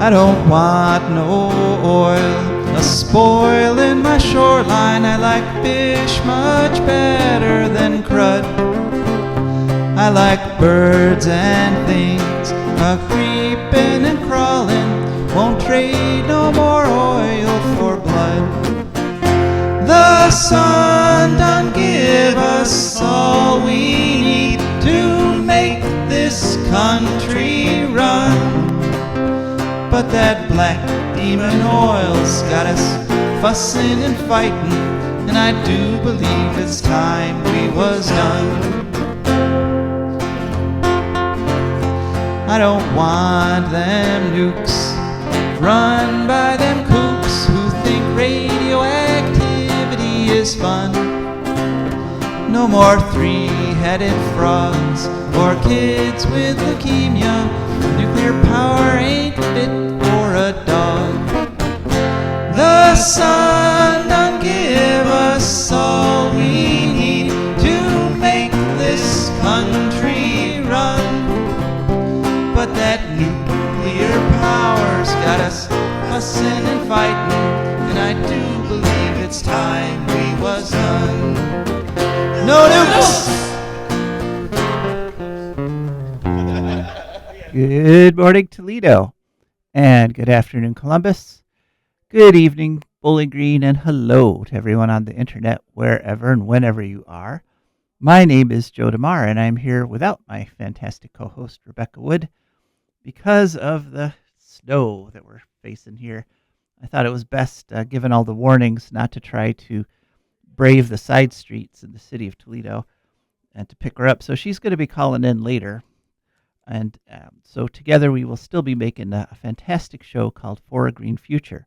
I don't want no oil, a spoil in my shoreline. I like fish much better than crud. I like birds and things, a-creepin' and crawlin'. Won't trade no more oil for blood. The sun done give us all we need to make this country run. But that black demon oil's got us fussin' and fightin', and I do believe it's time we was done. I don't want them nukes run by them kooks who think radioactivity is fun. No more three-headed frogs or kids with leukemia. Nuclear power ain't fit for a dog. The sun done give us all we need to make this country run. But that nuclear power's got us fussin' and fightin', and I do believe it's time we was done. No nukes! Good morning, Toledo, and good afternoon, Columbus. Good evening, Bowling Green, and hello to everyone on the internet, wherever and whenever you are. My name is Joe DeMare, and I'm here without my fantastic co-host, Rebecca Wood. Because of the snow that we're facing here, I thought it was best, given all the warnings, not to try to brave the side streets in the city of Toledo and to pick her up. So she's going to be calling in later. And so together we will still be making a fantastic show called For a Green Future.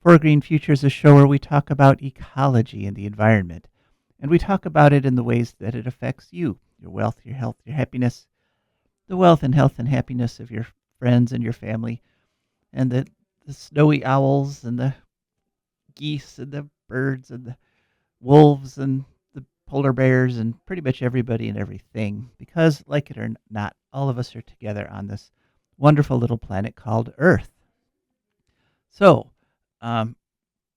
For a Green Future is a show where we talk about ecology and the environment. And we talk about it in the ways that it affects you, your wealth, your health, your happiness, the wealth and health and happiness of your friends and your family, and the snowy owls and the geese and the birds and the wolves and the polar bears and pretty much everybody and everything. Because, like it or not, all of us are together on this wonderful little planet called Earth. So,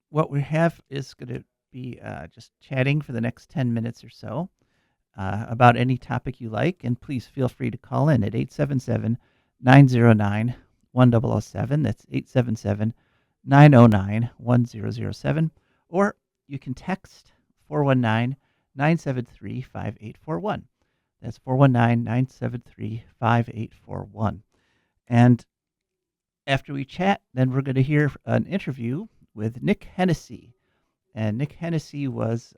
what we have is going to be just chatting for the next 10 minutes or so. About any topic you like, and please feel free to call in at 877-909-1007. That's 877-909-1007. Or you can text 419-973-5841. That's 419-973-5841. And after we chat, then we're going to hear an interview with Nick Hennessy. And Nick Hennessy was...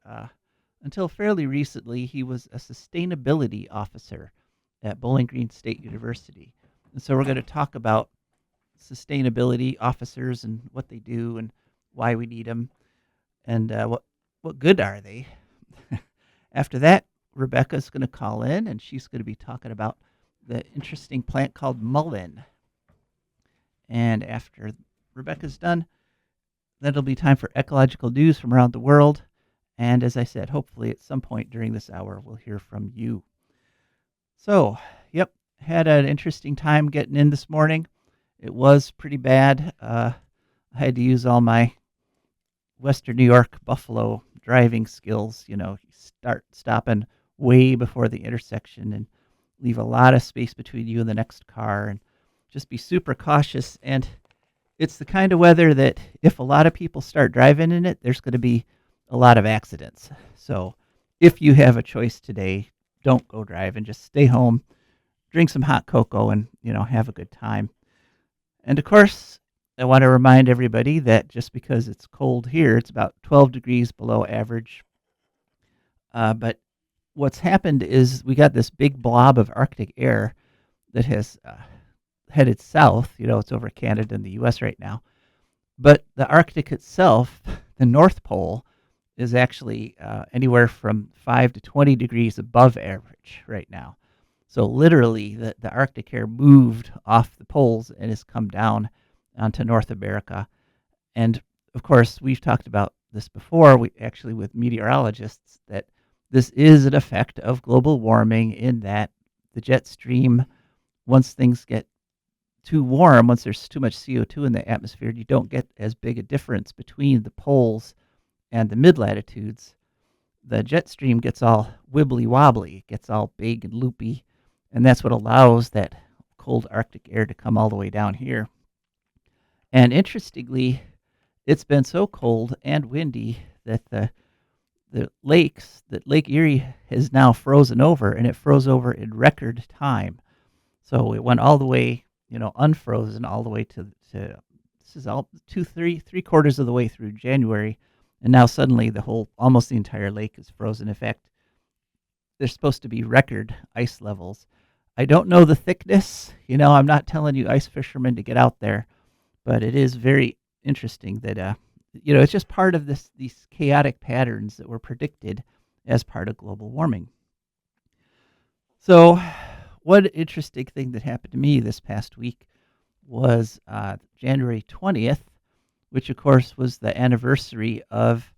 until fairly recently, he was a sustainability officer at Bowling Green State University. And so we're going to talk about sustainability officers and what they do and why we need them and what good are they. After that, Rebecca's going to call in, and she's going to be talking about the interesting plant called mullein. And after Rebecca's done, then it'll be time for ecological news from around the world. And as I said, hopefully at some point during this hour, we'll hear from you. So, had an interesting time getting in this morning. It was pretty bad. I had to use all my Western New York Buffalo driving skills. You start stopping way before the intersection and leave a lot of space between you and the next car and just be super cautious. And it's the kind of weather that if a lot of people start driving in it, there's going to be a lot of accidents. So if you have a choice today, don't go drive and just stay home, drink some hot cocoa, and have a good time. And of course, I want to remind everybody that just because it's cold here, it's about 12 degrees below average. But what's happened is we got this big blob of Arctic air that has headed south. It's over Canada and the U.S. right now. But the Arctic itself, the North Pole, is actually anywhere from 5 to 20 degrees above average right now. So literally, the Arctic air moved off the poles and has come down onto North America. And of course, we've talked about this before, with meteorologists, that this is an effect of global warming in that the jet stream, once things get too warm, once there's too much CO2 in the atmosphere, you don't get as big a difference between the poles and the mid latitudes. The jet stream gets all wibbly wobbly, it gets all big and loopy, and that's what allows that cold Arctic air to come all the way down here. And interestingly, it's been so cold and windy that that Lake Erie has now frozen over, and it froze over in record time. So it went all the way, unfrozen all the way to this is all three quarters of the way through January, and now suddenly almost the entire lake is frozen. In fact, there's supposed to be record ice levels. I don't know the thickness. I'm not telling you ice fishermen to get out there, but it is very interesting that it's just part of these chaotic patterns that were predicted as part of global warming. So, one interesting thing that happened to me this past week was January 20th, which of course was the anniversary of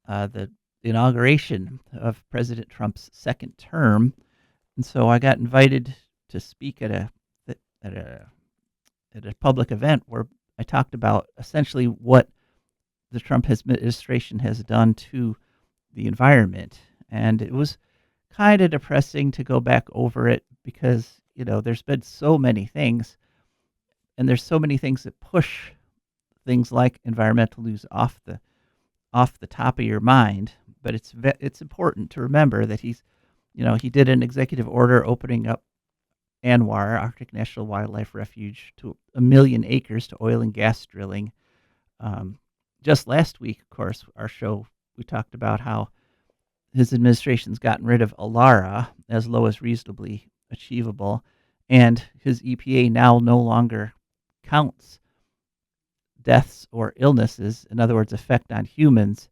the inauguration of President Trump's second term, and so I got invited to speak at a public event where I talked about essentially what the Trump administration has done to the environment. And it was kind of depressing to go back over it because, there's been so many things, and there's so many things that push things like environmental news off the top of your mind. But it's important to remember that he did an executive order opening up ANWR, Arctic National Wildlife Refuge, to 1 million acres to oil and gas drilling. Just last week, of course, our show, we talked about how his administration's gotten rid of ALARA as low as reasonably achievable, and his EPA now no longer counts deaths or illnesses, in other words, effect on humans,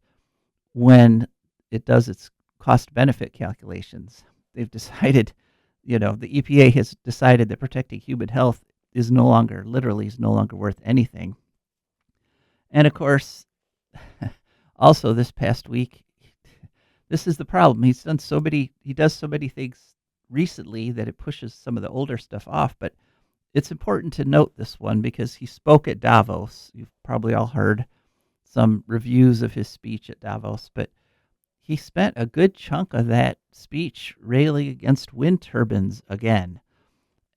when it does its cost-benefit calculations. They've decided, the EPA has decided that protecting human health is no longer worth anything. And of course, also this past week, this is the problem. He does so many things recently that it pushes some of the older stuff off. But it's important to note this one because he spoke at Davos. You've probably all heard some reviews of his speech at Davos, but he spent a good chunk of that speech railing against wind turbines again.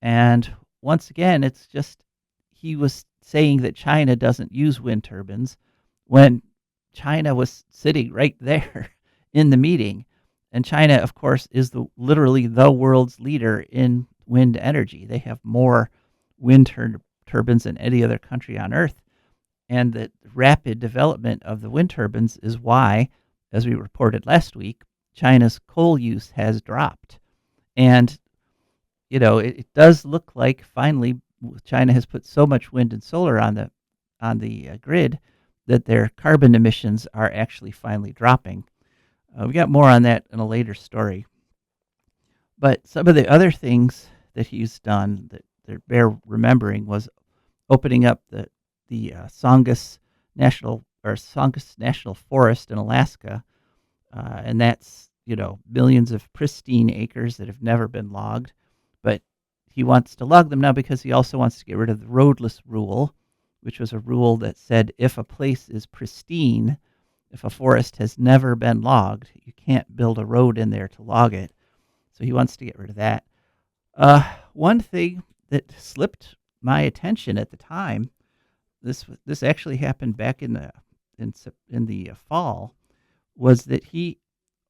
And once again, it's just he was saying that China doesn't use wind turbines when China was sitting right there in the meeting. And China, of course, is literally the world's leader in wind energy. They have more wind turbines than any other country on Earth. And the rapid development of the wind turbines is why, as we reported last week, China's coal use has dropped. And, it does look like finally China has put so much wind and solar on the grid that their carbon emissions are actually finally dropping. We got more on that in a later story. But some of the other things that he's done that bear remembering was opening up the Songus National Forest in Alaska, and that's millions of pristine acres that have never been logged. But he wants to log them now because he also wants to get rid of the roadless rule, which was a rule that said if a place is pristine, if a forest has never been logged, you can't build a road in there to log it. So he wants to get rid of that. One thing that slipped my attention at the time, this actually happened back in the fall, was that he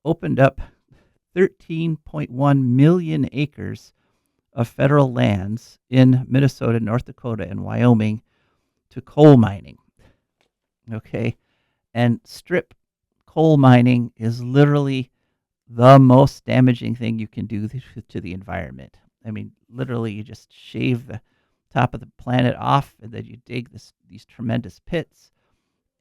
opened up 13.1 million acres of federal lands in Minnesota, North Dakota, and Wyoming to coal mining. Okay, and strip coal mining is literally the most damaging thing you can do to the environment. I mean, literally, you just shave the top of the planet off, and then you dig these tremendous pits,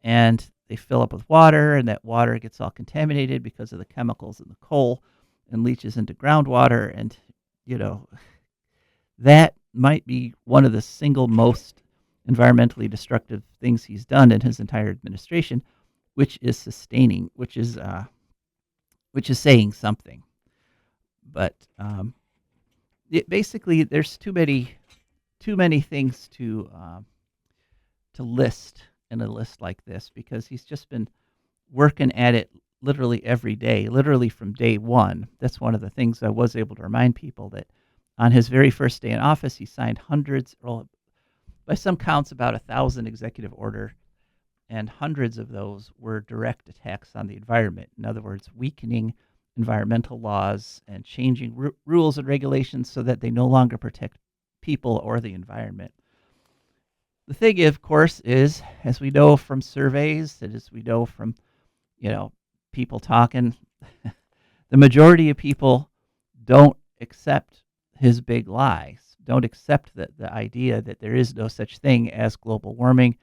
and they fill up with water, and that water gets all contaminated because of the chemicals in the coal and leaches into groundwater. And, that might be one of the single most environmentally destructive things he's done in his entire administration, which is saying something. But basically, there's too too many things to list in a list like this, because he's just been working at it literally every day, literally from day one. That's one of the things I was able to remind people, that on his very first day in office, he signed hundreds, or by some counts, about 1,000 executive order, and hundreds of those were direct attacks on the environment. In other words, weakening environmental laws and changing rules and regulations so that they no longer protect people or the environment. The thing, of course, is, as we know from surveys, and as we know from, people talking, the majority of people don't accept his big lies, don't accept the idea that there is no such thing as global warming,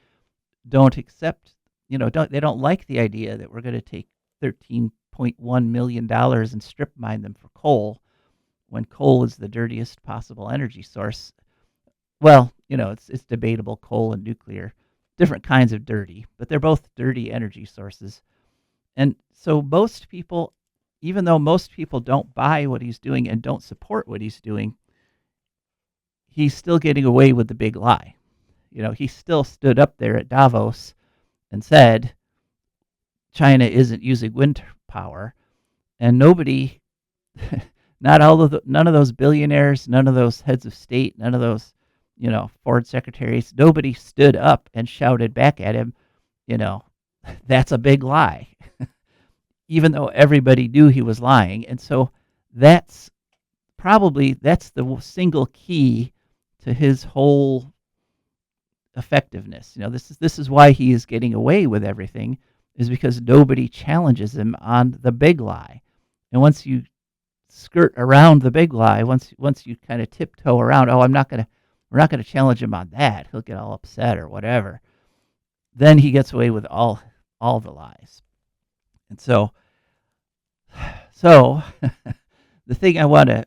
don't accept, they don't like the idea that we're going to take $13.1 million and strip mine them for coal, when coal is the dirtiest possible energy source. Well, it's debatable, coal and nuclear, different kinds of dirty, but they're both dirty energy sources. And so most people, even though most people don't buy what he's doing and don't support what he's doing, he's still getting away with the big lie. He still stood up there at Davos and said China isn't using wind power, and nobody, none of those billionaires, none of those heads of state, none of those, Ford secretaries, nobody stood up and shouted back at him, that's a big lie, even though everybody knew he was lying. And so that's the single key to his whole effectiveness. This is why he is getting away with everything, is because nobody challenges him on the big lie. And once you skirt around the big lie, once you kind of tiptoe around, we're not going to challenge him on that, he'll get all upset or whatever, then he gets away with all the lies. And so the thing I want to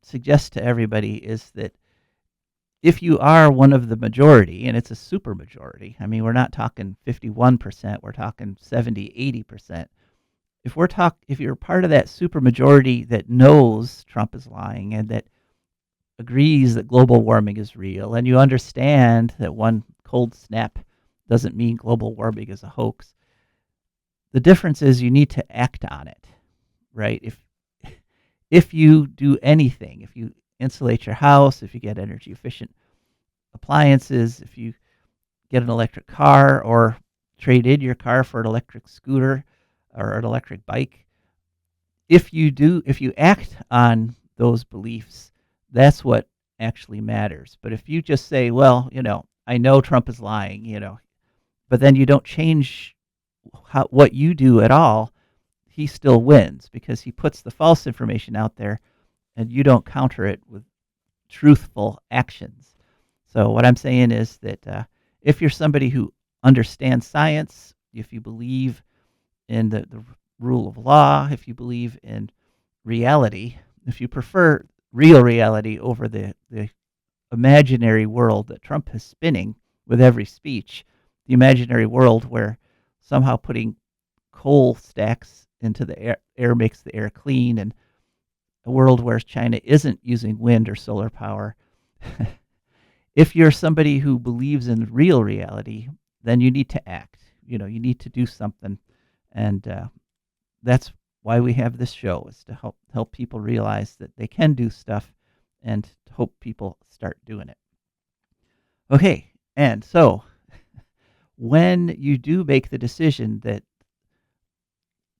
suggest to everybody is that if you are one of the majority, and it's a super majority, I mean, we're not talking 51%, we're talking 70, 80%. If you're part of that super majority that knows Trump is lying and that agrees that global warming is real, and you understand that one cold snap doesn't mean global warming is a hoax, the difference is you need to act on it, right? If you do anything, if you insulate your house, if you get energy efficient appliances, if you get an electric car or trade in your car for an electric scooter or an electric bike, if you act on those beliefs, that's what actually matters. But if you just say, well, I know Trump is lying, but then you don't change what you do at all, he still wins, because he puts the false information out there and you don't counter it with truthful actions. So what I'm saying is that if you're somebody who understands science, if you believe in the rule of law, if you believe in reality, if you prefer real reality over the imaginary world that Trump is spinning with every speech, the imaginary world where somehow putting coal stacks into the air makes the air clean, and a world where China isn't using wind or solar power. If you're somebody who believes in real reality, then you need to act. You need to do something, and that's why we have this show, is to help people realize that they can do stuff, and hope people start doing it. Okay, and so when you do make the decision that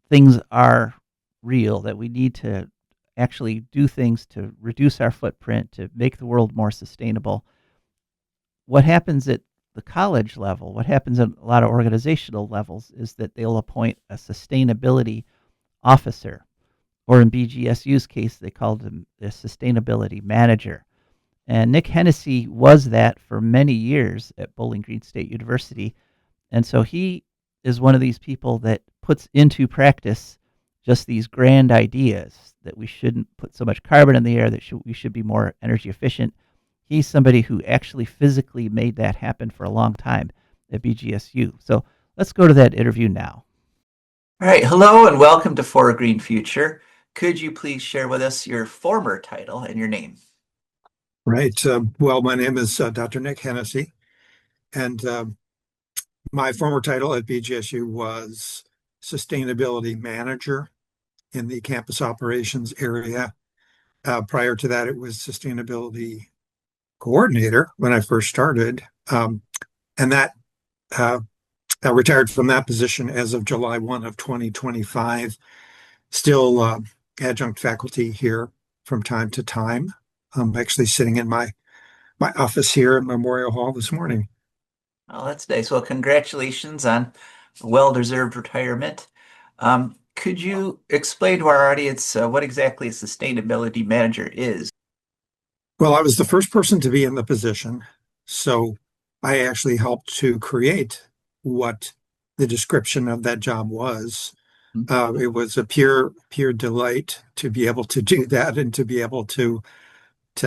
things are real, that we need to actually do things to reduce our footprint, to make the world more sustainable, what happens at the college level, what happens at a lot of organizational levels, is that they'll appoint a sustainability officer, or in BGSU's case, they called him the Sustainability Manager. And Nick Hennessy was that for many years at Bowling Green State University. And so he is one of these people that puts into practice just these grand ideas that we shouldn't put so much carbon in the air, that we should be more energy efficient. He's somebody who actually physically made that happen for a long time at BGSU. So let's go to that interview now. All right. Hello and welcome to For a Green Future. Could you please share with us your former title and your name? Right. Well, my name is Dr. Nick Hennessy, and my former title at BGSU was Sustainability Manager in the campus operations area. Prior to that, it was Sustainability Coordinator when I first started. And that uh, I retired from that position as of July 1 of 2025. Still adjunct faculty here from time to time. I'm actually sitting in my office here in Memorial Hall this morning. Oh, that's nice. Well, congratulations on a well-deserved retirement. Could you explain to our audience what exactly a sustainability manager is? Well, I was the first person to be in the position, so I actually helped to create what the description of that job was. It was a pure delight to be able to do that and to be able to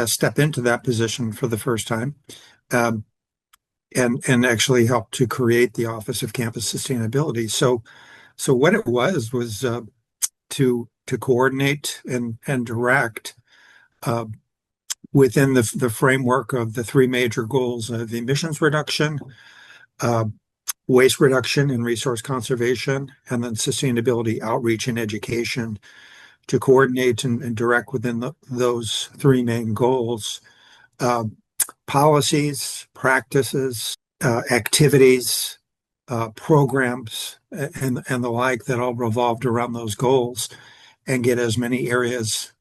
step into that position for the first time, um, and actually help to create the Office of Campus Sustainability. So what it was to coordinate and direct. Uh, Within the framework of the three major goals of emissions reduction, uh, waste reduction and resource conservation, and then sustainability outreach and education to coordinate and direct within those three main goals, uh, policies, practices, activities, programs, and the like that all revolved around those goals and get as many areas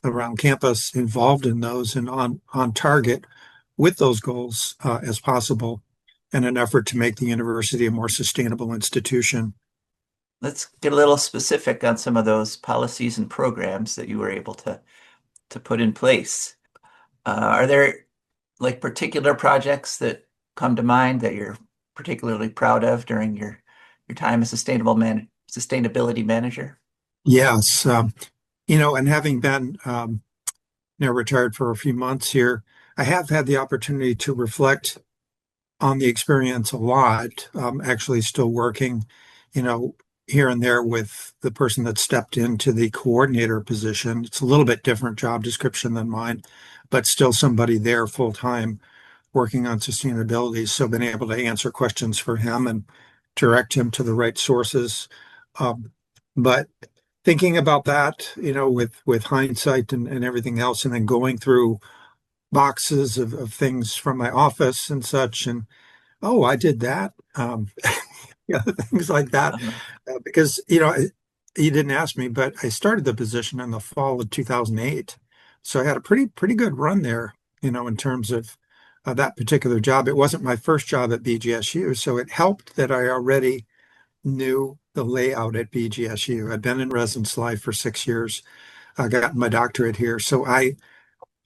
around campus involved in those and on target with those goals as possible in an effort to make the university a more sustainable institution. Let's get a little specific on some of those policies and programs that you were able to put in place. Are there like particular projects that come to mind that you're particularly proud of during your time as sustainability manager? Yes, and having been now retired for a few months here, I have had the opportunity to reflect on the experience a lot. Actually, still working, you know, here and there with the person that stepped into the coordinator position. It's a little bit different job description than mine, but still somebody there full time working on sustainability. So been able to answer questions for him and direct him to the right sources. Um, but thinking about that, with hindsight and everything else, and then going through boxes of things from my office and such, and oh, I did that. Things like that. Uh, Because, you didn't ask me, but I started the position in the fall of 2008. So I had a pretty good run there, in terms of that particular job. It wasn't my first job at BGSU, so it helped that I already knew the layout at BGSU. I'd been in residence life for 6 years. I got my doctorate here. So I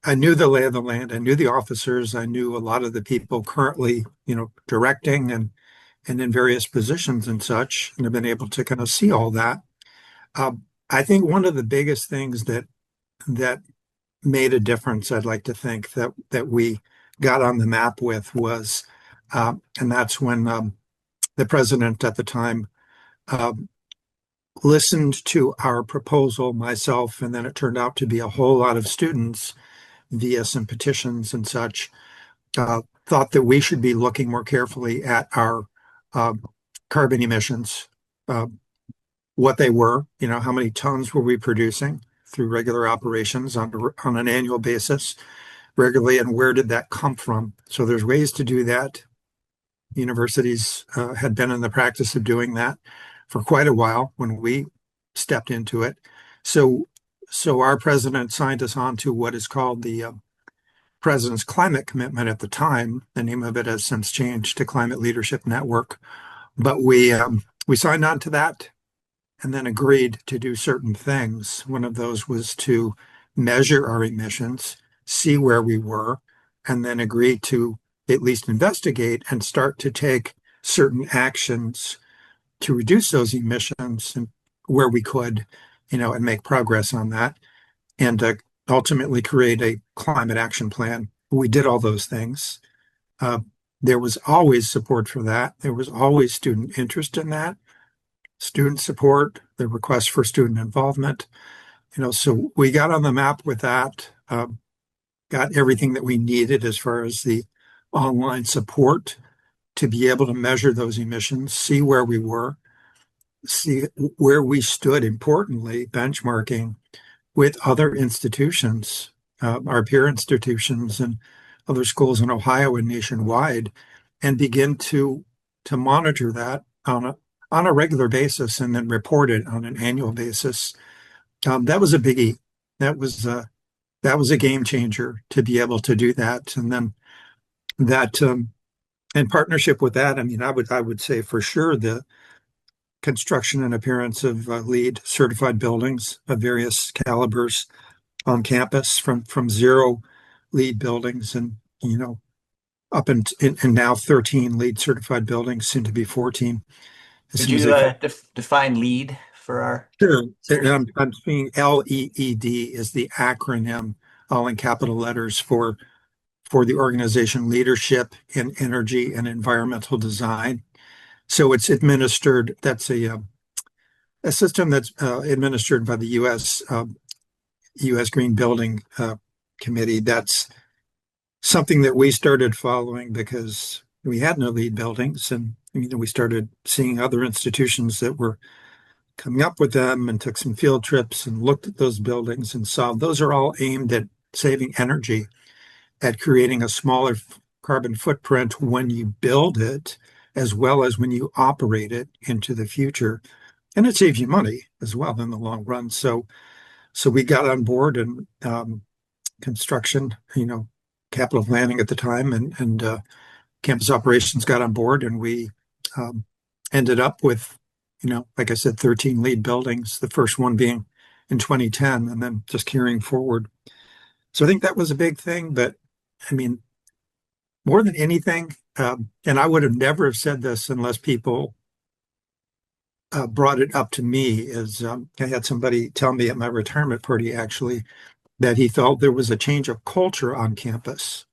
knew the lay of the land. I knew the officers. I knew a lot of the people currently, directing and in various positions and such, and have been able to kind of see all that. Uh, I think one of the biggest things that made a difference, I'd like to think that we got on the map with was, and that's when the president at the time um, listened to our proposal, myself, and then it turned out to be a whole lot of students via some petitions and such, thought that we should be looking more carefully at our uh, carbon emissions, uh, what they were, how many tons were we producing through regular operations on an annual basis regularly, and where did that come from? So there's ways to do that. Universities had been in the practice of doing that for quite a while when we stepped into it. So, so our president signed us on to what is called the president's climate commitment at the time. The name of it has since changed to Climate Leadership Network. But we signed on to that and then agreed to do certain things. One of those was to measure our emissions, see where we were, and then agree to at least investigate and start to take certain actions to reduce those emissions and where we could, and make progress on that, and ultimately create a climate action plan. We did all those things. Uh, there was always support for that. There was always student interest in that, student support, the request for student involvement. So we got on the map with that. got everything that we needed as far as the online support to be able to measure those emissions, see where we were, see where we stood, importantly, benchmarking with other institutions, our peer institutions and other schools in Ohio and nationwide, and begin to monitor that on a regular basis and then report it on an annual basis. That was a biggie. That was that was a game changer to be able to do that. And then that in partnership with that, I mean, I would say for sure the construction and appearance of LEED certified buildings of various calibers on campus from zero LEED buildings and up and now 13 LEED certified buildings, soon to be 14. As Could soon as you they come. define lead for our Sure. listeners? I'm seeing LEED is the acronym, all in capital letters for the organization leadership in energy and environmental design. So it's administered. That's a system that's administered by the U.S. Green Building Committee. That's something that we started following because we had no LEED buildings, and we started seeing other institutions that were coming up with them and took some field trips and looked at those buildings and saw those are all aimed at saving energy, at creating a smaller carbon footprint when you build it, as well as when you operate it into the future. And it saves you money as well in the long run. So we got on board and construction, capital planning at the time, and campus operations got on board, and we um, ended up with, like I said, 13 LEED buildings. The first one being in 2010, and then just carrying forward. So I think that was a big thing. But I mean, more than anything, and I would have never have said this unless people brought it up to me. Is I had somebody tell me at my retirement party actually that he felt there was a change of culture on campus.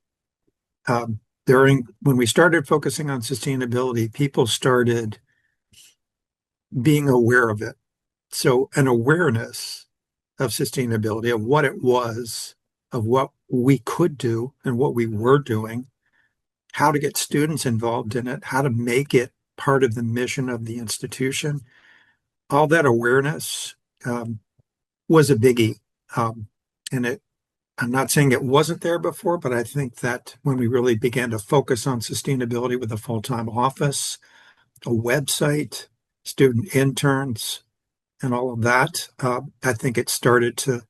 During when we started focusing on sustainability, people started being aware of it. So an awareness of sustainability, of what it was, of what we could do and what we were doing, how to get students involved in it, how to make it part of the mission of the institution. All that awareness was a biggie. And I'm not saying it wasn't there before, but I think that when we really began to focus on sustainability with a full-time office, a website, student interns, and all of that, I think it started to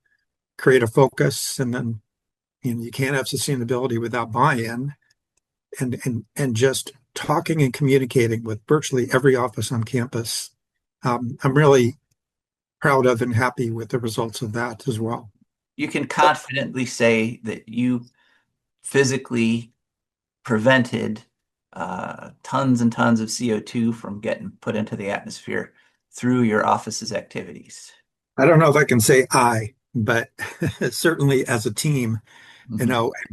create a focus. And then you can't have sustainability without buy-in, and just talking and communicating with virtually every office on campus. I'm really proud of and happy with the results of that as well. You can confidently say that you physically prevented tons and tons of CO2 from getting put into the atmosphere through your office's activities. I don't know if I can say but certainly as a team, Mhm.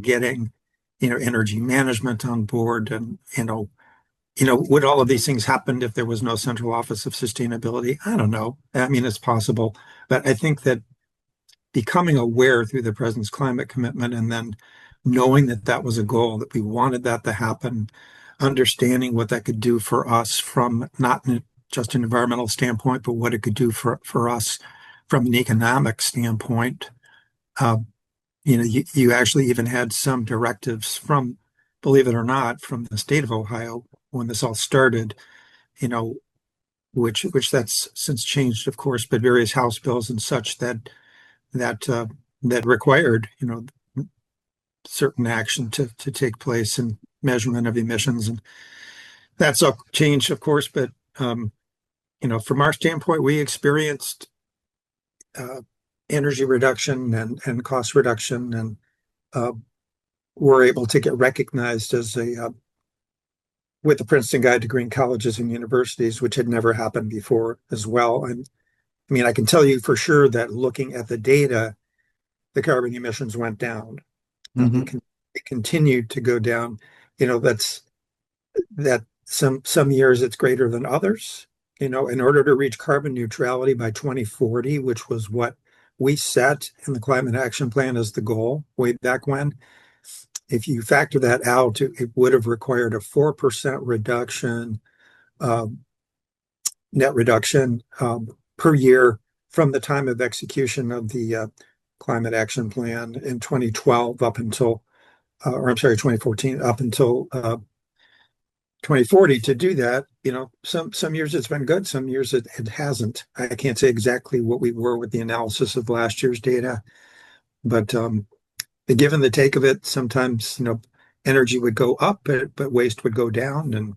getting, energy management on board, and, would all of these things happen if there was no central office of sustainability? I don't know. I mean, it's possible, but I think that becoming aware through the president's climate commitment, and then knowing that that was a goal, that we wanted that to happen, understanding what that could do for us from not just an environmental standpoint, but what it could do for us from an economic standpoint. Uh, you actually even had some directives from, believe it or not, from the state of Ohio when this all started, you know, which that's since changed, of course, but various House bills and such that that required, certain action to take place and measurement of emissions, and that's all changed, of course. But from our standpoint, we experienced uh, energy reduction and cost reduction, and uh, were able to get recognized as a with the Princeton Guide to Green Colleges and Universities, which had never happened before as well. And I mean, I can tell you for sure that looking at the data, the carbon emissions went down. Mhm. It continued to go down. That's that some years it's greater than others. In order to reach carbon neutrality by 2040, which was what we set in the climate action plan as the goal way back when. If you factor that out, it would have required a 4% reduction, um, net reduction per year from the time of execution of the climate action plan in 2012 up until, or I'm sorry, 2014 up until 2040 to do that. Some years it's been good, some years it hasn't. I can't say exactly what we were with the analysis of last year's data, but the give and the take of it, sometimes, energy would go up, but waste would go down and,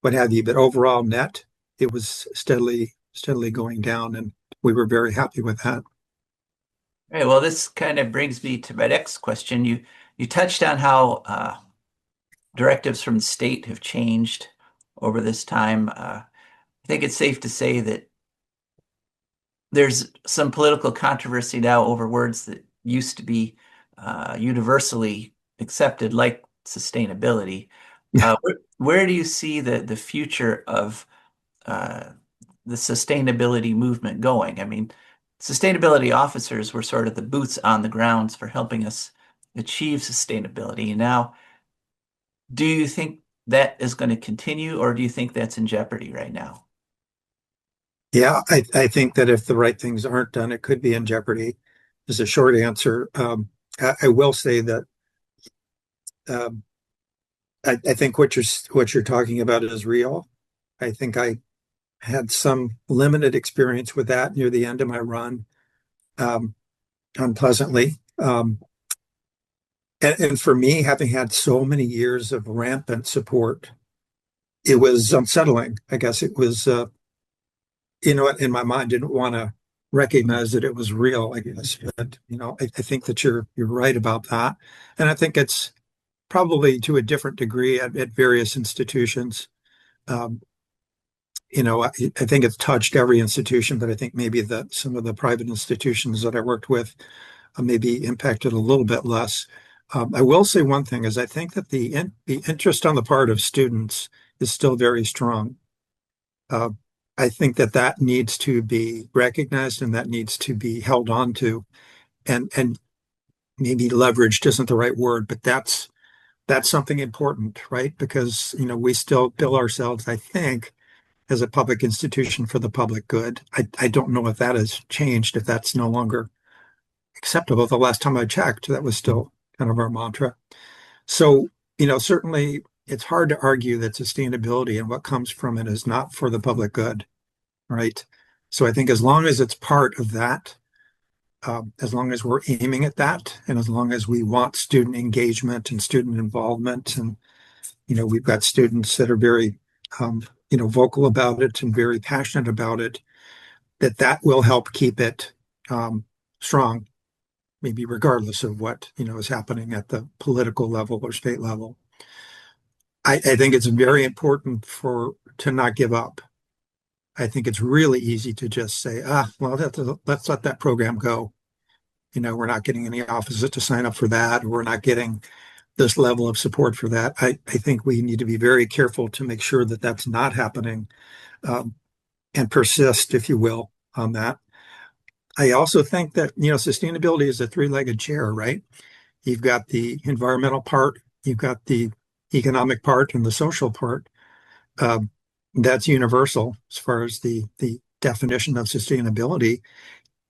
what have you. But overall net, it was steadily going down, and we were very happy with that. All right, well, this kind of brings me to my next question. You touched on how directives from the state have changed over this time. I think it's safe to say that there's some political controversy now over words that used to be universally accepted, like sustainability. Where do you see the future of the sustainability movement going? I mean, sustainability officers were sort of the boots on the grounds for helping us achieve sustainability. Now, do you think that is going to continue, or do you think that's in jeopardy right now? Yeah, I think that if the right things aren't done, it could be in jeopardy, is a short answer. I will say that um, I think what you're talking about is real. I think I had some limited experience with that near the end of my run, um, unpleasantly. And for me, having had so many years of rampant support, it was unsettling. I guess it was, in my mind, didn't want to recognize that it was real, I guess. But, I think that you're right about that. And I think it's probably to a different degree at various institutions. Um, I think it's touched every institution, but I think maybe that some of the private institutions that I worked with maybe impacted a little bit less. I will say one thing is I think that the interest on the part of students is still very strong. Uh, I think that needs to be recognized and that needs to be held on to, and maybe leveraged isn't the right word, but that's something important, right? Because we still bill ourselves, I think, as a public institution for the public good. I don't know if that has changed, if that's no longer acceptable. The last time I checked, that was still kind of our mantra. So, certainly it's hard to argue that sustainability and what comes from it is not for the public good, right? So I think as long as it's part of that, as long as we're aiming at that, and as long as we want student engagement and student involvement, and we've got students that are very vocal about it and very passionate about it, that will help keep it strong, maybe regardless of what is happening at the political level or state level. I think it's very important to not give up. I think it's really easy to just say, well, let's let that program go. We're not getting any offices to sign up for that, or we're not getting this level of support for that. I think we need to be very careful to make sure that that's not happening, and persist, if you will, on that. I also think that, sustainability is a three-legged chair, right? You've got the environmental part, you've got the economic part, and the social part. Um, that's universal as far as the definition of sustainability.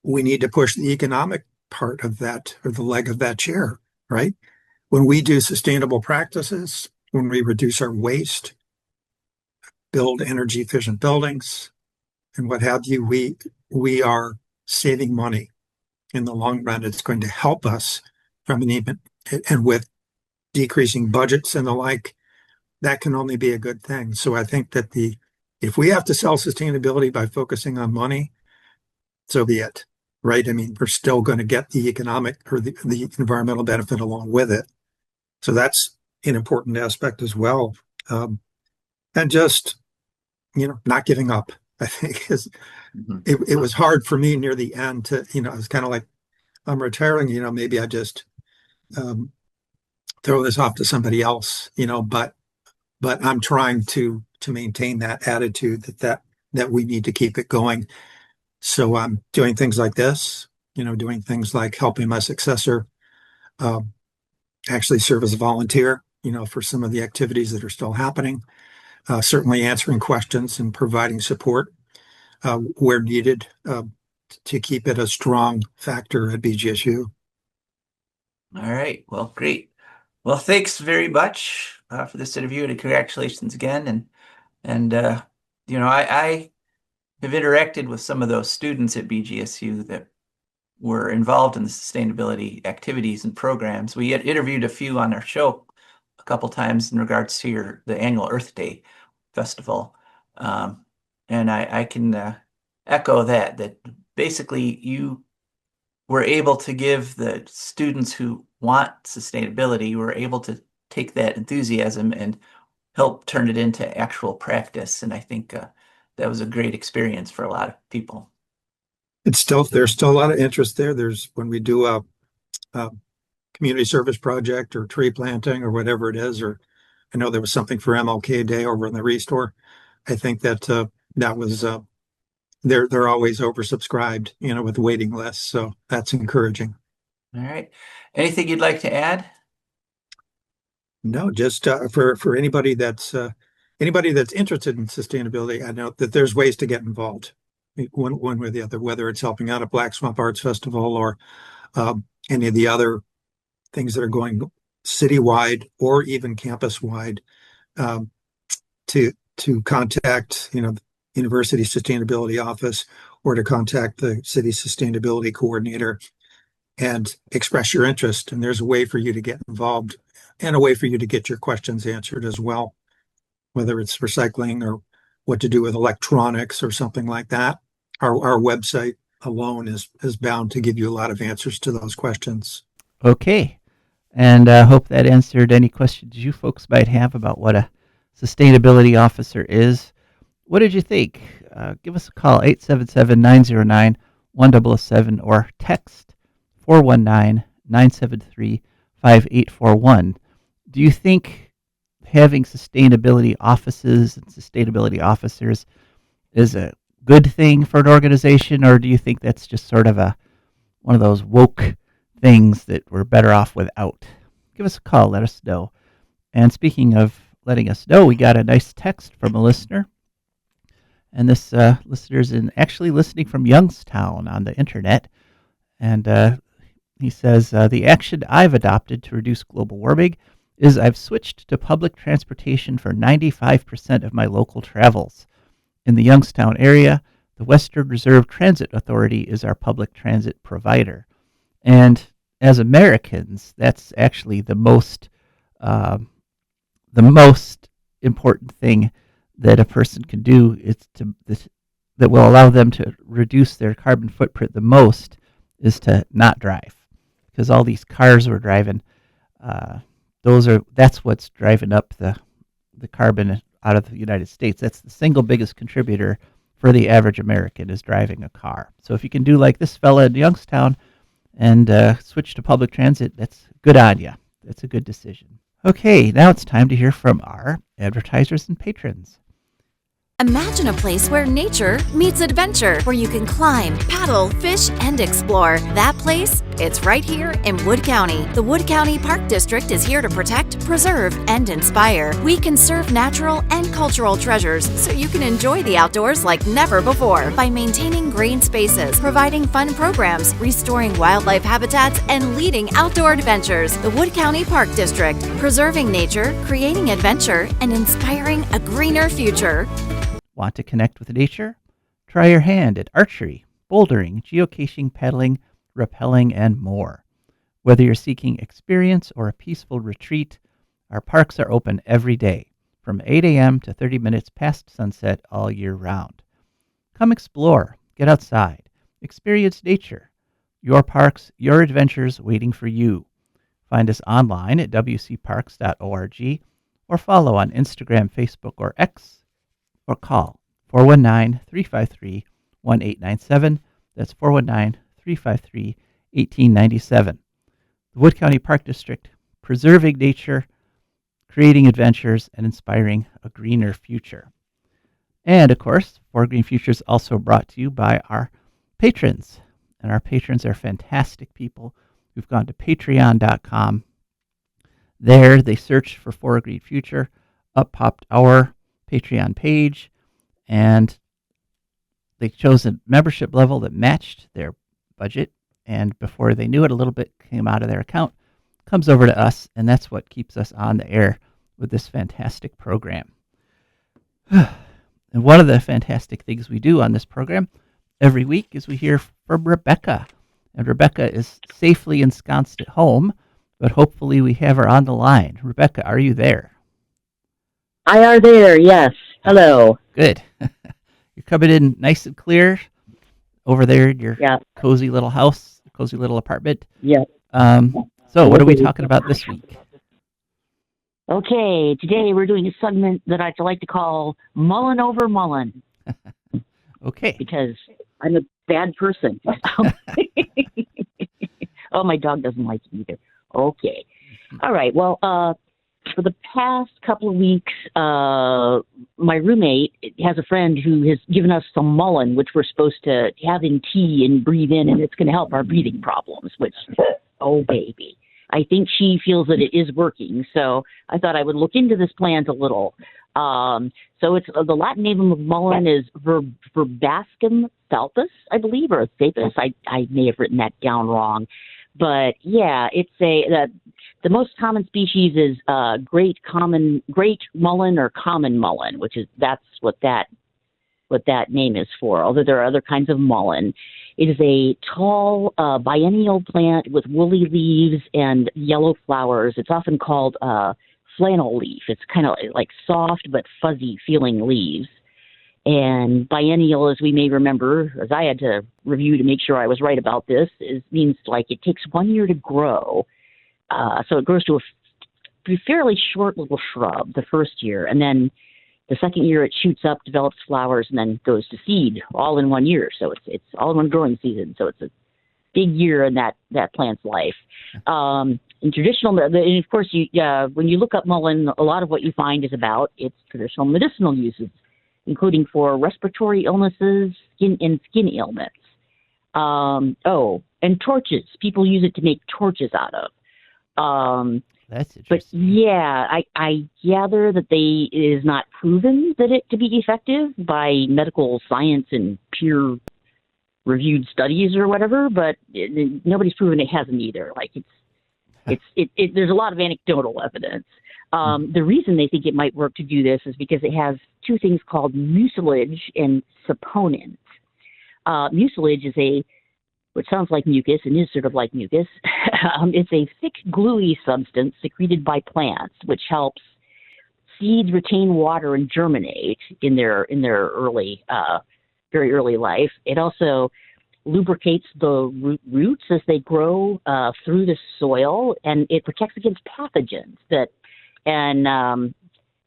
We need to push the economic part of that, or the leg of that chair, right? When we do sustainable practices, when we reduce our waste, build energy efficient buildings, and what have you, we are saving money in the long run. It's going to help us from an even, and with decreasing budgets and the like, that can only be a good thing. So I think that if we have to sell sustainability by focusing on money, so be it, right? I mean, we're still going to get the economic or the environmental benefit along with it. So that's an important aspect as well. And just, not giving up, I think it was hard for me near the end to, it's kind of like, I'm retiring, maybe I just um, throw this off to somebody else, but I'm trying to maintain that attitude that we need to keep it going. So I'm doing things like this. doing things like helping my successor actually serve as a volunteer, for some of the activities that are still happening. Certainly answering questions and providing support where needed to keep it a strong factor at BGSU. All right. Well, great. Well, thanks very much for this interview, and congratulations again. And I have interacted with some of those students at BGSU that were involved in the sustainability activities and programs. We had interviewed a few on our show a couple times in regards to the annual Earth Day festival. And I can echo that basically you were able to give the students who want sustainability, you were able to take that enthusiasm and help turn it into actual practice. And I think that was a great experience for a lot of people. There's still a lot of interest there. There's when we do a community service project or tree planting or whatever it is, or I know there was something for MLK Day over in the Restore. I think that that was they're always oversubscribed, with waiting lists. So that's encouraging. All right. Anything you'd like to add? No, just for anybody that's interested in sustainability, I know that there's ways to get involved, one way or the other, whether it's helping out at Black Swamp Arts Festival or any of the other things that are going citywide or even campus wide. To contact, the university sustainability office or to contact the city sustainability coordinator and express your interest. And there's a way for you to get involved and a way for you to get your questions answered as well, whether it's recycling or what to do with electronics or something like that. Our website alone is bound to give you a lot of answers to those questions. Okay. And I hope that answered any questions you folks might have about what a sustainability officer is. What did you think? Give us a call, 877-909-1007, or text 419-973-5841. Do you think having sustainability offices and sustainability officers is a good thing for an organization, or do you think that's just sort of one of those woke things that we're better off without? Give us a call, let us know. And speaking of letting us know, we got a nice text from a listener. And this listener's actually listening from Youngstown on the internet. And he says, the action I've adopted to reduce global warming is I've switched to public transportation for 95% of my local travels. In the Youngstown area, the Western Reserve Transit Authority is our public transit provider. And as Americans, that's actually the most important thing that a person can do that will allow them to reduce their carbon footprint the most is to not drive, because all these cars we're driving, that's what's driving up the carbon out of the United States. That's the single biggest contributor for the average American is driving a car. So if you can do like this fella in Youngstown and switch to public transit, that's good on you. That's a good decision. Okay, now it's time to hear from our advertisers and patrons. Imagine a place where nature meets adventure, where you can climb, paddle, fish, and explore. That place, it's right here in Wood County. The Wood County Park District is here to protect, preserve, and inspire. We conserve natural and cultural treasures so you can enjoy the outdoors like never before by maintaining green spaces, providing fun programs, restoring wildlife habitats, and leading outdoor adventures. The Wood County Park District, preserving nature, creating adventure, and inspiring a greener future. Want to connect with nature? Try your hand at archery, bouldering, geocaching, paddling, rappelling, and more. Whether you're seeking experience or a peaceful retreat, our parks are open every day, from 8 a.m. to 30 minutes past sunset all year round. Come explore, get outside, experience nature. Your parks, your adventures waiting for you. Find us online at wcparks.org or follow on Instagram, Facebook, or X, or call 419-353-1897. That's 419-353-1897. The Wood County Park District, preserving nature, creating adventures, and inspiring a greener future. And of course, For Green Future is also brought to you by our patrons. and our patrons are fantastic people who've gone to patreon.com. There, they searched for For a Great Future. Up popped our Patreon page, and they chose a membership level that matched their budget. And before they knew it, a little bit came out of their account, comes over to us, and that's what keeps us on the air with this fantastic program. And one of the fantastic things we do on this program every week is we hear from Rebecca. And Rebecca is safely ensconced at home, but hopefully we have her on the line. Rebecca, are you there? I are there, yes. Hello. Good. You're coming in nice and clear over there in your cozy little house, cozy little apartment. Yeah. So what are we talking about this week? Okay, today we're doing a segment that I like to call Mullein Over Mullein. Okay. Because I'm a bad person. Oh, my dog doesn't like it either. Okay. All right, well, for the past couple of weeks, my roommate has a friend who has given us some mullein, which we're supposed to have in tea and breathe in, and it's going to help our breathing problems, which, oh, baby. I think she feels that it is working, so I thought I would look into this plant a little. So it's the Latin name of mullein is Verbascum thapsus, I believe, or thapsus. I may have written that down wrong. But yeah, it's the most common species is great mullein or common mullein, that's what that name is for. Although there are other kinds of mullein, it is a tall biennial plant with woolly leaves and yellow flowers. It's often called flannel leaf. It's kind of like soft but fuzzy feeling leaves. And biennial, as we may remember, as I had to review to make sure I was right about this, means like it takes 1 year to grow. So it grows to a fairly short little shrub the first year. And then the second year it shoots up, develops flowers, and then goes to seed all in 1 year. So it's all in one growing season. So it's a big year in that plant's life. In traditional, and of course, when you look up mullein, a lot of what you find is about its traditional medicinal uses, including for respiratory illnesses, skin ailments. And torches. People use it to make torches out of. That's interesting. But yeah, I gather that it is not proven that it to be effective by medical science and peer-reviewed studies or whatever. But nobody's proven it hasn't either. Like there's a lot of anecdotal evidence. The reason they think it might work to do this is because it has two things called mucilage and saponins. Mucilage is which sounds like mucus and is sort of like mucus. It's a thick, gluey substance secreted by plants, which helps seeds retain water and germinate in their early, very early life. It also lubricates the roots as they grow through the soil, and it protects against pathogens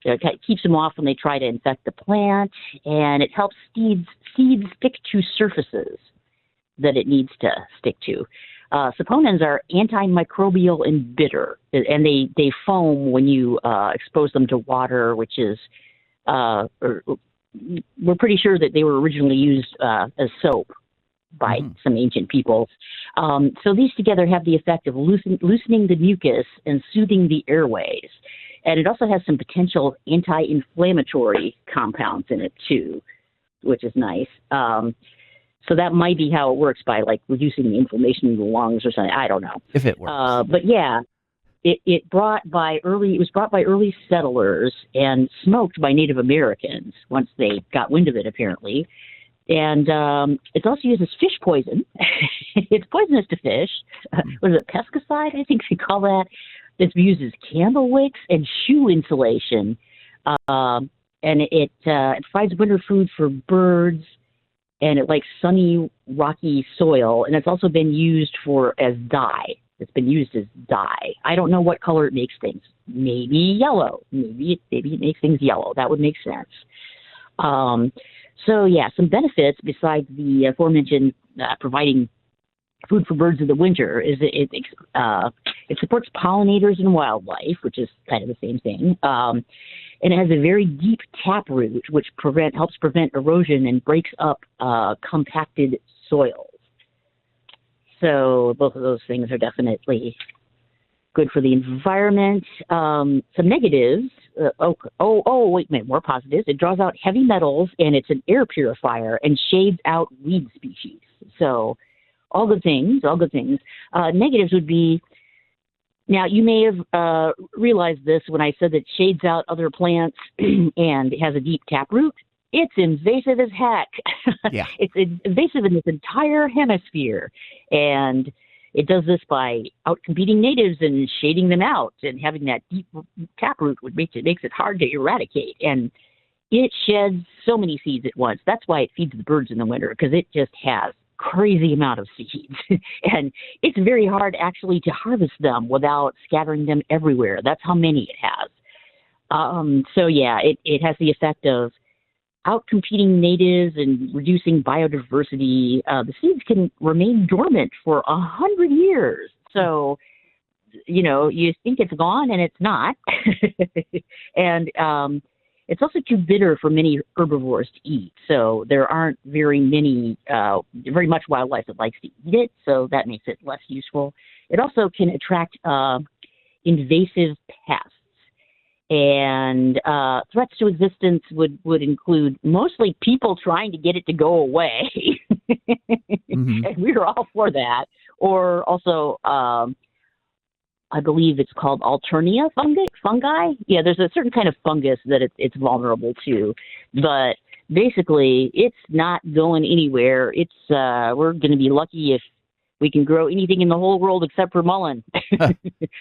it keeps them off when they try to infect the plant, and it helps seeds stick to surfaces that it needs to stick to. Saponins are antimicrobial and bitter, and they foam when you expose them to water, which is we're pretty sure that they were originally used as soap by some ancient peoples. So these together have the effect of loosening the mucus and soothing the airways. And it also has some potential anti-inflammatory compounds in it too, which is nice. So that might be how it works, by like reducing the inflammation in the lungs or something. I don't know. If it works. But yeah, it was brought by early settlers and smoked by Native Americans once they got wind of it, apparently. And it's also used as fish poison. It's poisonous to fish. What is it, pesticide? I think they call that. It's used as candle wicks and shoe insulation. And it provides winter food for birds, and it likes sunny, rocky soil. And it's also been used as dye. It's been used as dye. I don't know what color it makes things. Maybe yellow. Maybe it makes things yellow. That would make sense. So yeah, some benefits besides the aforementioned providing food for birds in the winter is it supports pollinators and wildlife, which is kind of the same thing. And it has a very deep taproot, which helps prevent erosion and breaks up compacted soils. So both of those things are definitely good for the environment. Some negatives. Wait a minute, more positives. It draws out heavy metals, and it's an air purifier and shades out weed species. So all good things, all good things. Negatives would be, now you may have realized this when I said that it shades out other plants and it has a deep taproot. It's invasive as heck. Yeah. It's invasive in this entire hemisphere. And it does this by outcompeting natives and shading them out, and having that deep taproot makes it hard to eradicate. And it sheds so many seeds at once. That's why it feeds the birds in the winter, because it just has crazy amount of seeds. And it's very hard actually to harvest them without scattering them everywhere. That's how many it has. So yeah, it has the effect of outcompeting natives and reducing biodiversity. The seeds can remain dormant for 100 years. So, you think it's gone, and it's not. And it's also too bitter for many herbivores to eat. So there aren't very much wildlife that likes to eat it. So that makes it less useful. It also can attract invasive pests. And threats to existence would include mostly people trying to get it to go away. Mm-hmm. And we were all for that. Or also, I believe it's called Alternia fungi. Yeah, there's a certain kind of fungus that it's vulnerable to. But basically, it's not going anywhere. We're going to be lucky if we can grow anything in the whole world except for mullein.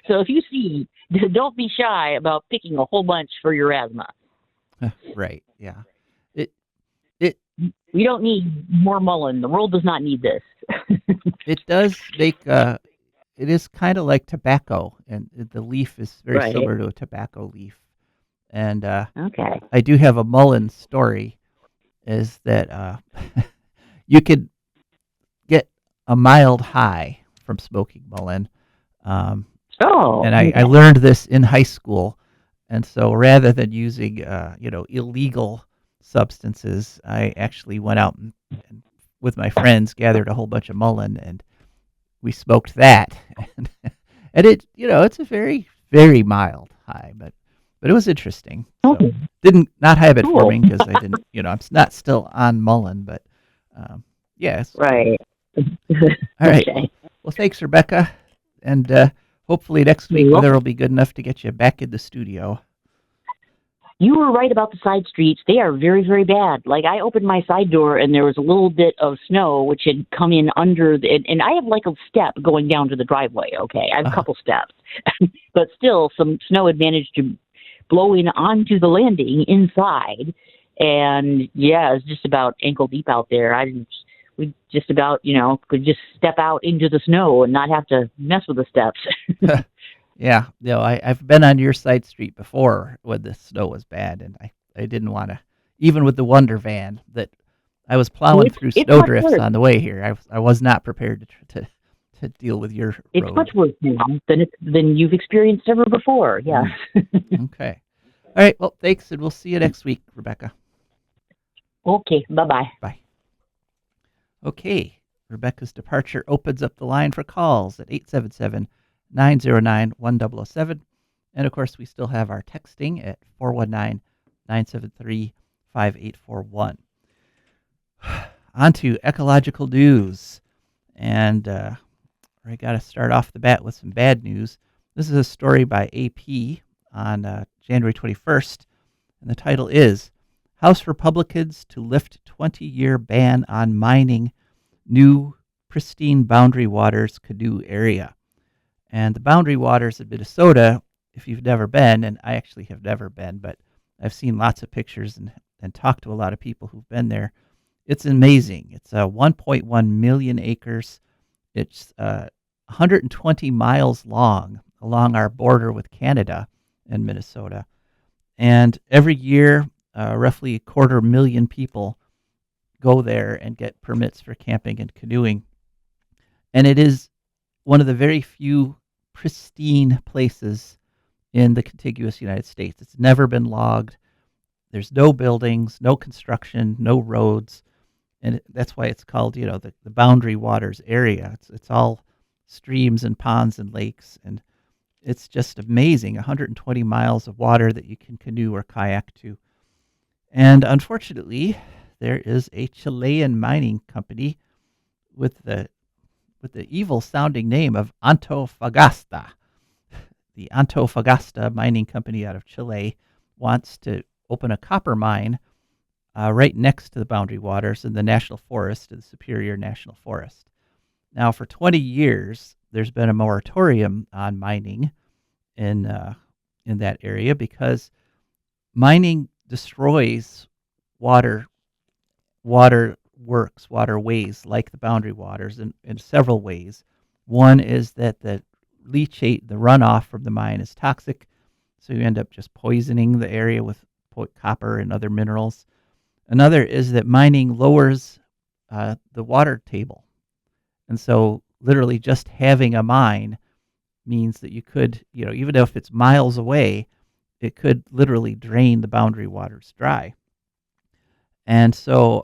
So if you see, don't be shy about picking a whole bunch for your asthma. Right. Yeah. We don't need more mullein. The world does not need this. It does make it is kind of like tobacco, and the leaf is very Right. similar to a tobacco leaf. And Okay. I do have a mullein story. Is that you could get a mild high from smoking mullein. And I learned this in high school. And so rather than using, illegal substances, I actually went out and with my friends gathered a whole bunch of mullein, and we smoked that. And it's a very, very mild high, but it was interesting. So didn't not have it for me because I didn't, I'm not still on mullein, but yes. Right. All right. Okay. Well, thanks, Rebecca. And hopefully next week You're weather welcome. will be good enough to get you back in the studio. You were right about the side streets. They are very, very bad. Like, I opened my side door and there was a little bit of snow which had come in under and I have like a step going down to the driveway. Okay, I have a couple steps, but still some snow had managed to blow in onto the landing inside, and yeah, it's just about ankle deep out there. We just about could just step out into the snow and not have to mess with the steps. Yeah, I've been on your side street before when the snow was bad, and I didn't want to, even with the Wonder Van that I was plowing through it's snow much drifts worse. on the way here. I was not prepared to deal with your It's road. much worse now than you've experienced ever before. Yeah. Okay. All right. Well, thanks, and we'll see you next week, Rebecca. Okay. Bye-bye. Bye. Okay. Rebecca's departure opens up the line for calls at 877-909-1007. And, of course, we still have our texting at 419-973-5841. On to ecological news. And I got to start off the bat with some bad news. This is a story by AP on January 21st. And the title is House Republicans to Lift 20-Year Ban on Mining New Pristine Boundary Waters Canoe Area. And the Boundary Waters of Minnesota, if you've never been, and I actually have never been, but I've seen lots of pictures and talked to a lot of people who've been there. It's amazing. It's 1.1 million acres. It's 120 miles long along our border with Canada and Minnesota. And every year, roughly 250,000 people go there and get permits for camping and canoeing. And it is one of the very few pristine places in the contiguous United States. It's never been logged. There's no buildings, no construction, no roads. and that's why it's called, the boundary waters area. It's all streams and ponds and lakes, and it's just amazing. 120 miles of water that you can canoe or kayak to. And unfortunately, there is a Chilean mining company with the evil sounding name of Antofagasta. The Antofagasta mining company out of Chile wants to open a copper mine right next to the boundary waters in the national forest, the Superior National Forest. Now, for 20 years, there's been a moratorium on mining in that area because mining destroys waterways like the boundary waters in several ways. One is that the leachate, the runoff from the mine, is toxic, so you end up just poisoning the area with copper and other minerals. Another is that mining lowers the water table, and so literally just having a mine means that you could, even if it's miles away, it could literally drain the boundary waters dry. And so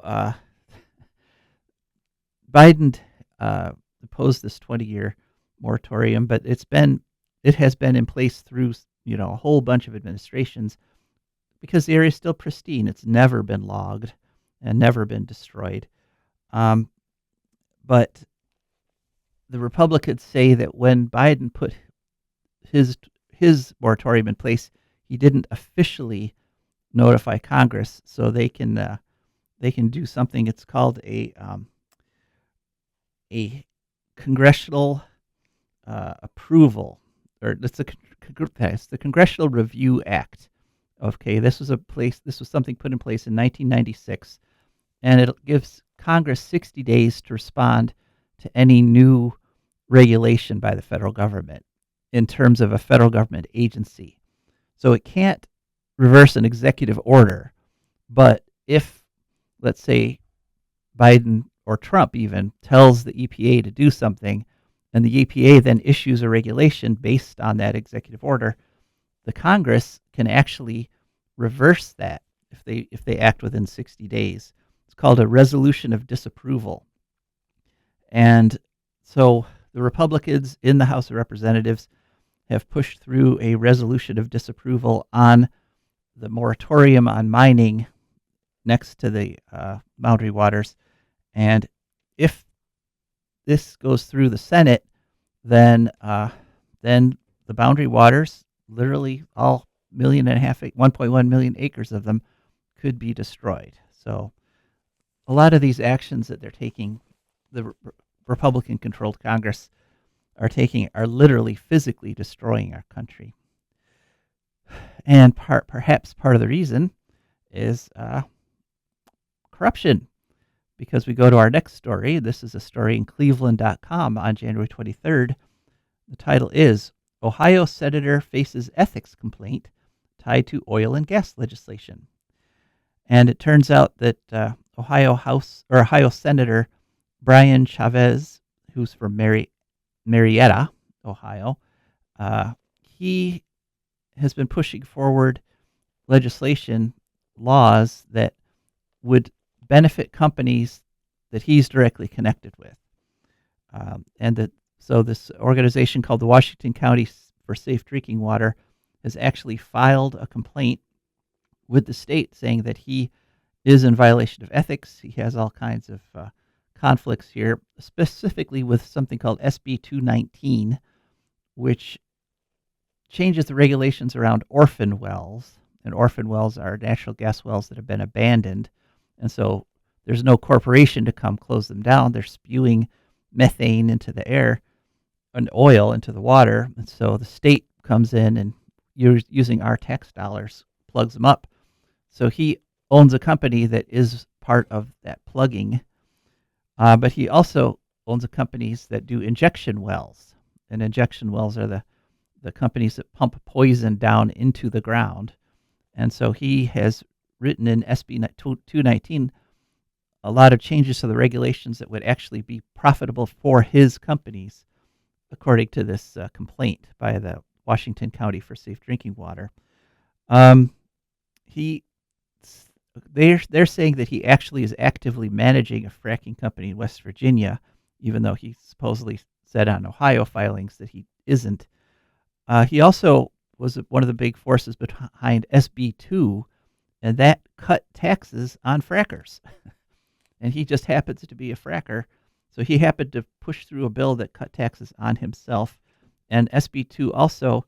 Biden opposed this 20-year moratorium, but it has been in place through a whole bunch of administrations because the area is still pristine. It's never been logged and never been destroyed. But the Republicans say that when Biden put his moratorium in place, he didn't officially notify Congress, so they can do something. It's called a congressional approval, or it's the Congressional Review Act. Okay, this was something put in place in 1996, and it gives Congress 60 days to respond to any new regulation by the federal government in terms of a federal government agency. So it can't reverse an executive order, but if, let's say, Biden or Trump even tells the EPA to do something, and the EPA then issues a regulation based on that executive order, the Congress can actually reverse that if they act within 60 days. It's called a resolution of disapproval. And so the Republicans in the House of Representatives have pushed through a resolution of disapproval on the moratorium on mining next to the boundary waters. And if this goes through the Senate, then the boundary waters, literally all 1.1 million acres of them, could be destroyed. So a lot of these actions that they're taking, the Republican-controlled Congress are literally physically destroying our country. And perhaps part of the reason is corruption, because we go to our next story. This is a story in Cleveland.com on January 23rd. The title is Ohio Senator Faces Ethics Complaint Tied to Oil and Gas Legislation. And it turns out that Ohio Senator Brian Chavez, who's from Marietta, Ohio, he has been pushing forward laws that would benefit companies that he's directly connected with. So this organization called the Washington County for Safe Drinking Water has actually filed a complaint with the state saying that he is in violation of ethics. He has all kinds of conflicts here, specifically with something called SB 219, which changes the regulations around orphan wells. And orphan wells are natural gas wells that have been abandoned. And so there's no corporation to come close them down. They're spewing methane into the air and oil into the water. And so the state comes in and using our tax dollars plugs them up. So he owns a company that is part of that plugging. But he also owns companies that do injection wells. And injection wells are the companies that pump poison down into the ground. And so he has written in SB 219 a lot of changes to the regulations that would actually be profitable for his companies, according to this complaint by the Washington County for Safe Drinking Water. He they're saying that he actually is actively managing a fracking company in West Virginia, even though he supposedly said on Ohio filings that he isn't. He also was one of the big forces behind SB2, and that cut taxes on frackers. And he just happens to be a fracker, so he happened to push through a bill that cut taxes on himself. And SB2 also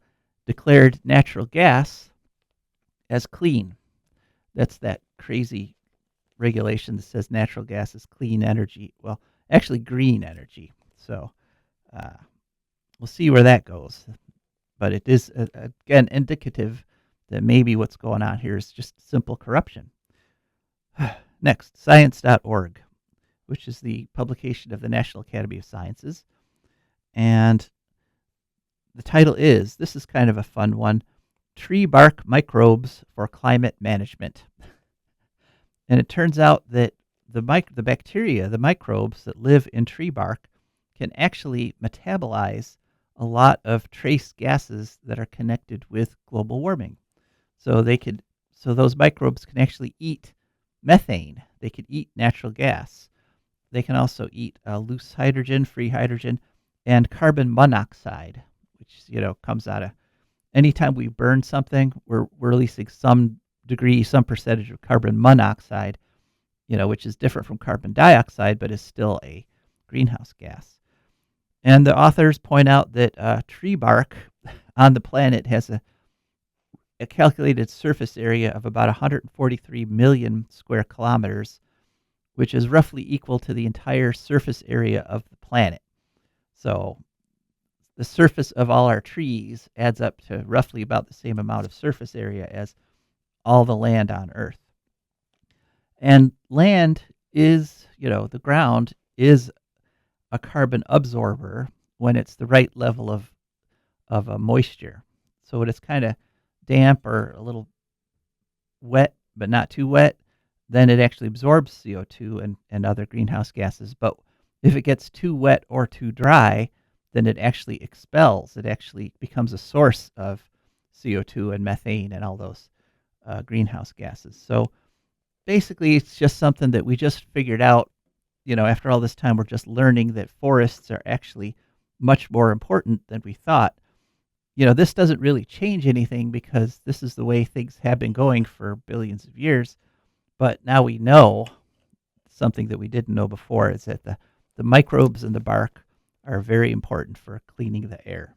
declared natural gas as clean. That's that crazy regulation that says natural gas is clean energy. Well, actually green energy. So we'll see where that goes. But it is, again, indicative that maybe what's going on here is just simple corruption. Next, science.org, which is the publication of the National Academy of Sciences. And the title is, this is kind of a fun one, Tree Bark Microbes for Climate Management. And it turns out that the bacteria, the microbes that live in tree bark, can actually metabolize a lot of trace gases that are connected with global warming. So those microbes can actually eat methane. They can eat natural gas. They can also eat loose hydrogen, free hydrogen, and carbon monoxide, which comes out of anytime we burn something, we're releasing some percentage of carbon monoxide, which is different from carbon dioxide, but is still a greenhouse gas. And the authors point out that tree bark on the planet has a calculated surface area of about 143 million square kilometers, which is roughly equal to the entire surface area of the planet. So the surface of all our trees adds up to roughly about the same amount of surface area as all the land on Earth. And land is, the ground is a carbon absorber when it's the right level of a moisture. So when it's kind of damp or a little wet, but not too wet, then it actually absorbs CO2 and other greenhouse gases. But if it gets too wet or too dry, then it actually expels. It actually becomes a source of CO2 and methane and all those greenhouse gases. So basically, it's just something that we just figured out. After all this time, we're just learning that forests are actually much more important than we thought. This doesn't really change anything because this is the way things have been going for billions of years. But now we know something that we didn't know before, is that the microbes in the bark are very important for cleaning the air.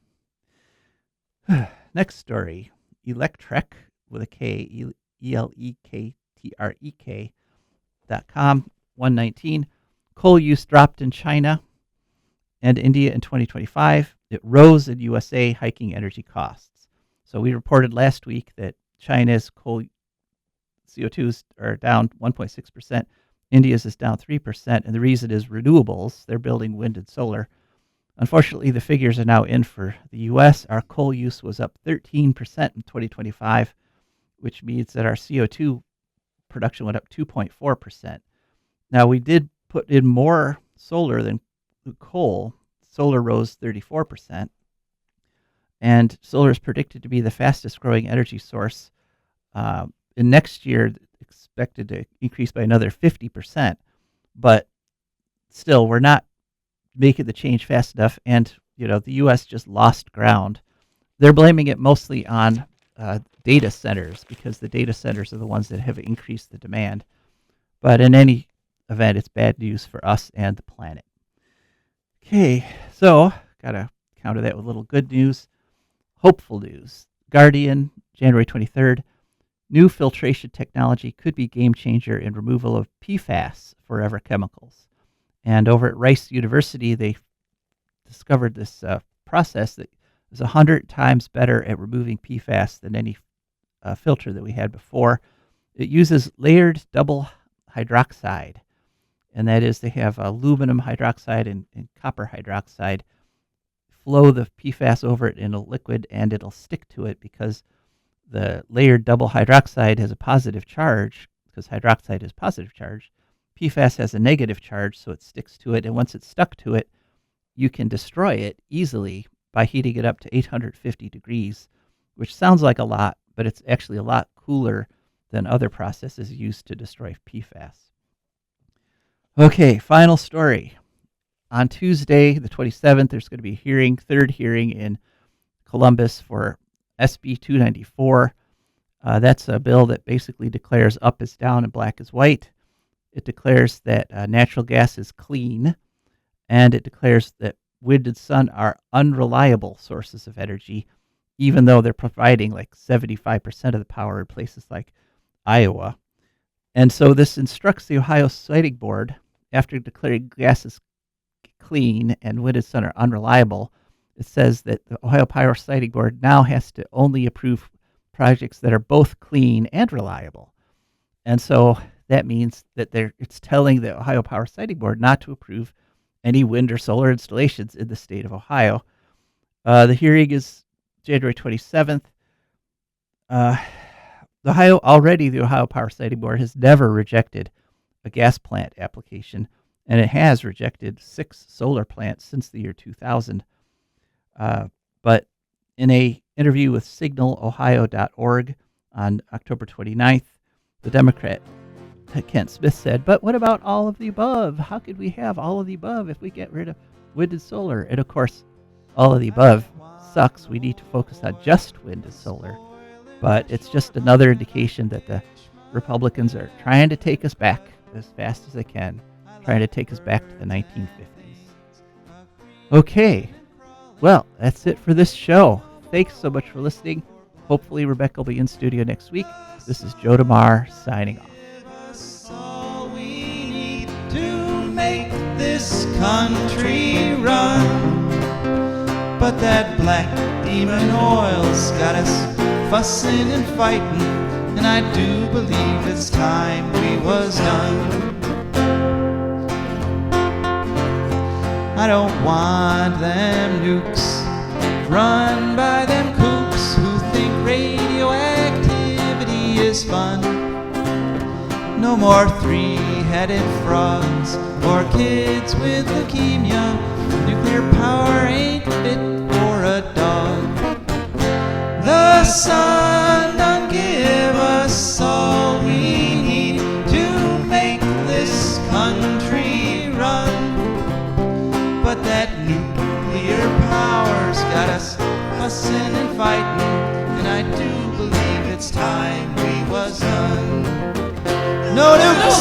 Next story, Electrek with a K, ELEKTREK.com, 119. Coal use dropped in China and India in 2025. It rose in USA, hiking energy costs. So we reported last week that China's coal CO2s are down 1.6%. India's is down 3%. And the reason is renewables. They're building wind and solar. Unfortunately, the figures are now in for the U.S. Our coal use was up 13% in 2025, which means that our CO2 production went up 2.4%. Now, we did put in more solar than coal. Solar rose 34%, and solar is predicted to be the fastest growing energy source. In next year, expected to increase by another 50%, but still, we're not making the change fast enough, and the U.S. just lost ground. They're blaming it mostly on data centers because the data centers are the ones that have increased the demand. But in any event, it's bad news for us and the planet. Okay, so got to counter that with a little good news. Hopeful news. Guardian, January 23rd. New filtration technology could be game changer in removal of PFAS, forever chemicals. And over at Rice University, they discovered this process that is 100 times better at removing PFAS than any filter that we had before. It uses layered double hydroxide, and that is they have aluminum hydroxide and copper hydroxide. Flow the PFAS over it in a liquid, and it'll stick to it because the layered double hydroxide has a positive charge, because hydroxide is positive charge. PFAS has a negative charge, so it sticks to it, and once it's stuck to it, you can destroy it easily by heating it up to 850 degrees, which sounds like a lot, but it's actually a lot cooler than other processes used to destroy PFAS. Okay, final story. On Tuesday, the 27th, there's going to be a hearing, third hearing in Columbus for SB 294. That's a bill that basically declares up is down and black is white. It declares that natural gas is clean, and it declares that wind and sun are unreliable sources of energy, even though they're providing like 75% of the power in places like Iowa. And so this instructs the Ohio Siting Board, after declaring gas is clean and wind and sun are unreliable, it says that the Ohio Power Siting Board now has to only approve projects that are both clean and reliable. And so that means that it's telling the Ohio Power Siting Board not to approve any wind or solar installations in the state of Ohio. The hearing is January 27th. The Ohio Power Siting Board has never rejected a gas plant application, and it has rejected 6 solar plants since the year 2000. But in a interview with signalohio.org on October 29th, the Democrat Kent Smith said, "But what about all of the above? How could we have all of the above if we get rid of wind and solar?" And of course, all of the above sucks. We need to focus on just wind and solar. But it's just another indication that the Republicans are trying to take us back as fast as they can, trying to take us back to the 1950s. Okay, well, that's it for this show. Thanks so much for listening. Hopefully Rebecca will be in studio next week. This is Joe DeMare signing off. That's all we need to make this country run. But that black demon oil's got us fussing and fighting, and I do believe it's time we was done. I don't want them nukes run by them kooks who think radioactivity is fun. No more 3-headed frogs or kids with leukemia. Nuclear power ain't fit for a dog. The sun done give us all we need to make this country run. But that nuclear power's got us fussing and fighting, and I do believe it's time we was done. No nukes!